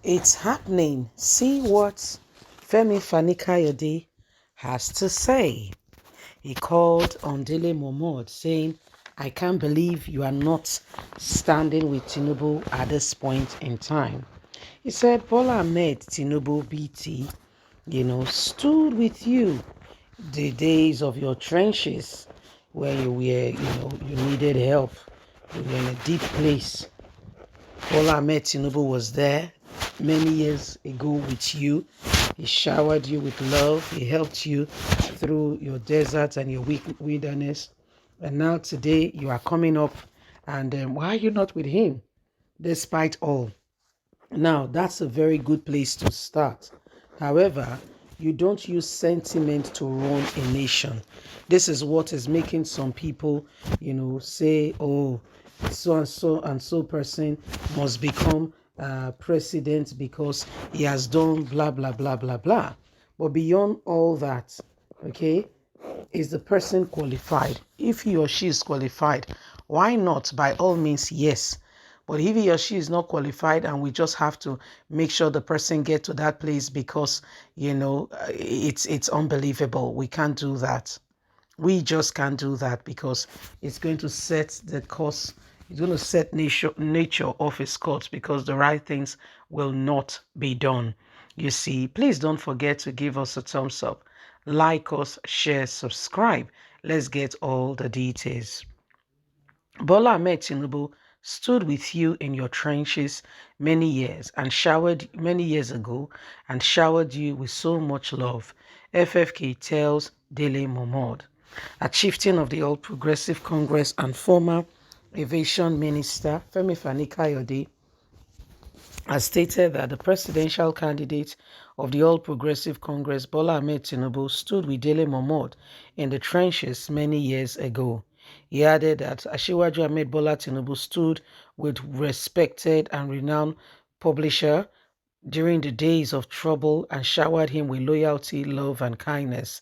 It's happening. See what Femi Kayode has to say. He called on Dele saying, I can't believe you are not standing with Tinubu at this point in time. He said, Bola Ahmed Tinubu BT, stood with you the days of your trenches where you were, you needed help. You were in a deep place. Bola Ahmed Tinubu was there many years ago with you. He showered you with love. He helped you through your desert and your wilderness. And now today you are coming up, and why are you not with him despite all? Now, that's a very good place to start. However, you don't use sentiment to run a nation. This is what is making some people, say, oh, and so person must become president because he has done blah, blah, blah, blah, blah. But beyond all that, okay, is the person qualified? If he or she is qualified, why not? By all means, yes. But if he or she is not qualified and we just have to make sure the person get to that place because, it's unbelievable. We can't do that. We just can't do that because it's going to set the course. It's going to set nature off its course because the right things will not be done. You see, please don't forget to give us a thumbs up, like us, share, subscribe. Let's get all the details. Bola Ahmed Tinubu stood with you in your trenches many years ago and showered you with so much love. FFK tells Dele Momodu. A chieftain of the All Progressive Congress and former Aviation Minister Femi Kayode has stated that the presidential candidate of the All Progressive Congress, Bola Ahmed Tinubu, stood with Dele Momodu in the trenches many years ago. He added that Asiwaju Ahmed Bola Tinubu stood with respected and renowned publisher during the days of trouble and showered him with loyalty, love, and kindness.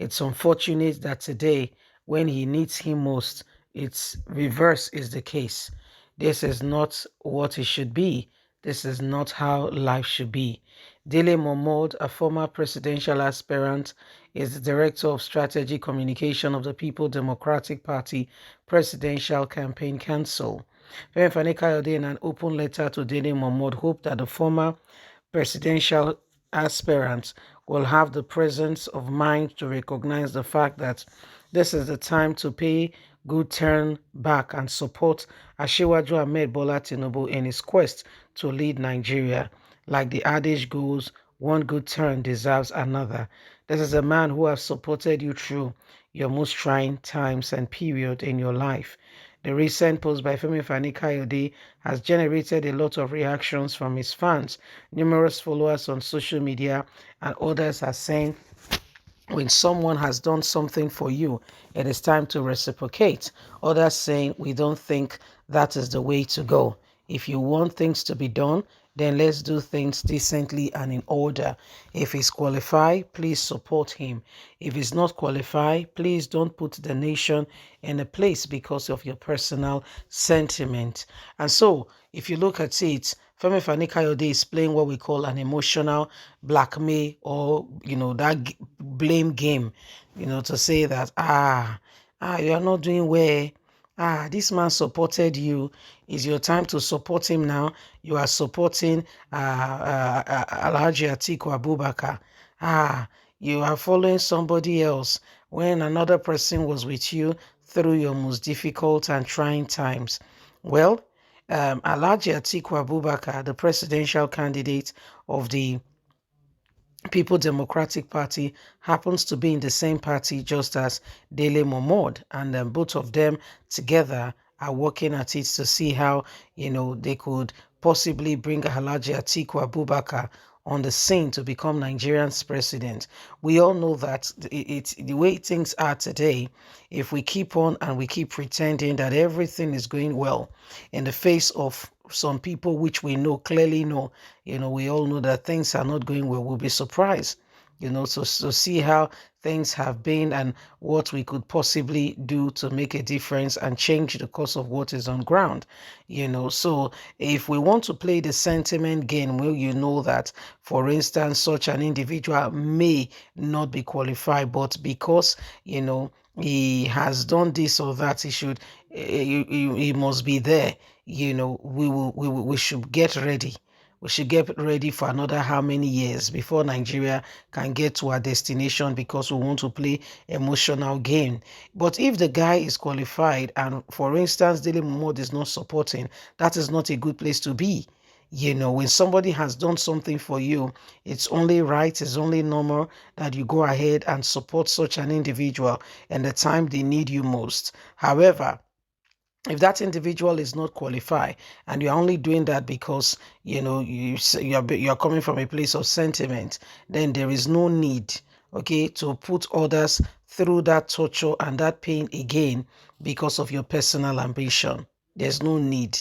It's unfortunate that today, when he needs him most, its reverse is the case. This is not what it should be. This is not how life should be. Dele Momodu, a former presidential aspirant, is the Director of Strategy Communication of the People Democratic Party Presidential Campaign Council. Femi Kayode, in an open letter to Dele Momodu, hoped that the former presidential aspirant will have the presence of mind to recognize the fact that this is the time to pay good turn back and support Asiwaju Ahmed Bola Tinubu in his quest to lead Nigeria. Like the adage goes, one good turn deserves another. This is a man who has supported you through your most trying times and period in your life. The recent post by Femi Kayode has generated a lot of reactions from his fans. Numerous followers on social media and others are saying, when someone has done something for you, it is time to reciprocate. Others saying, we don't think that is the way to go. If you want things to be done, then let's do things decently and in order. If he's qualified, please support him. If he's not qualified, please don't put the nation in a place because of your personal sentiment. And so, if you look at it, Femi Kayode is playing what we call an emotional blackmail or, that blame game, to say that, you are not doing well. This man supported you. It's your time to support him now. You are supporting Alhaji Atiku Abubakar. You are following somebody else when another person was with you through your most difficult and trying times. Well, Alhaji Atiku Abubakar, the presidential candidate of the People Democratic Party, happens to be in the same party just as Dele Momodu, and both of them together are working at it to see how they could possibly bring Alhaji Atiku Abubakar on the scene to become Nigeria's president. We all know that it's the way things are today. If we keep on and we keep pretending that everything is going well in the face of some people which we clearly know, we all know that things are not going well, we'll be surprised to see how things have been and what we could possibly do to make a difference and change the course of what is on ground. So if we want to play the sentiment game, well, that, for instance, such an individual may not be qualified, but because, he has done this or that, he must be there. We should get ready. We should get ready for another how many years before Nigeria can get to our destination, because we want to play emotional game. But if the guy is qualified and, for instance, Dele Momodu is not supporting, that is not a good place to be. When somebody has done something for you, it's only right, it's only normal that you go ahead and support such an individual and the time they need you most. However, if that individual is not qualified and you're only doing that because you're coming from a place of sentiment, then there is no need, okay, to put others through that torture and that pain again because of your personal ambition. There's no need.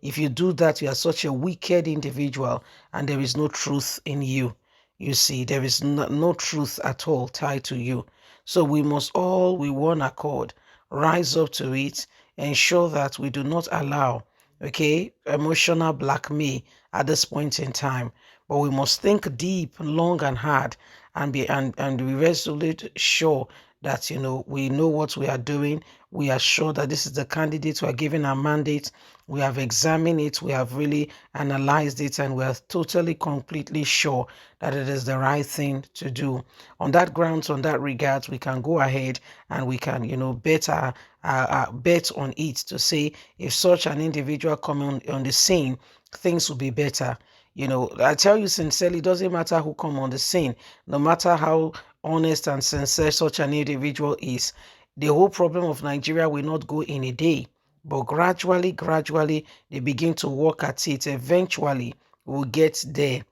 If you do that, you are such a wicked individual and there is no truth in you. You see, there is no truth at all tied to you. So we must all, with one accord, rise up to it, ensure that we do not allow, okay, emotional blackmail at this point in time. But we must think deep, long and hard, and be resolute, sure that we know what we are doing. We are sure that this is the candidate we are giving our mandate. We have examined it, we have really analyzed it, and we are totally, completely sure that it is the right thing to do. On that grounds, on that regards, we can go ahead and we can, bet on it to say, if such an individual come on the scene, things will be better. I tell you sincerely, it doesn't matter who come on the scene, no matter how honest and sincere such an individual is. The whole problem of Nigeria will not go in a day, but gradually, they begin to work at it. Eventually, we'll get there.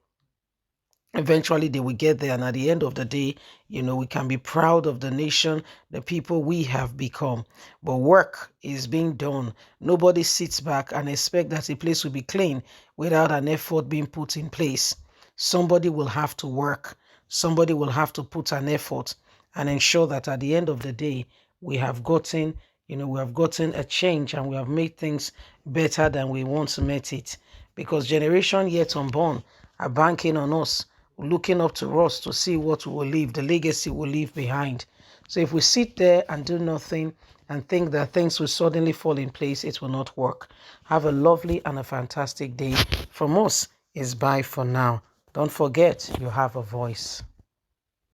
Eventually they will get there, and at the end of the day, we can be proud of the nation, the people we have become. But work is being done. Nobody sits back and expect that a place will be clean without an effort being put in place. Somebody will have to work. Somebody will have to put an effort and ensure that at the end of the day, we have gotten a change, and we have made things better than we once met it. Because generation yet unborn are banking on us, looking up to us to see what we will leave, the legacy we'll leave behind. So if we sit there and do nothing and think that things will suddenly fall in place, it will not work. Have a lovely and a fantastic day. From us is bye for now. Don't forget, you have a voice.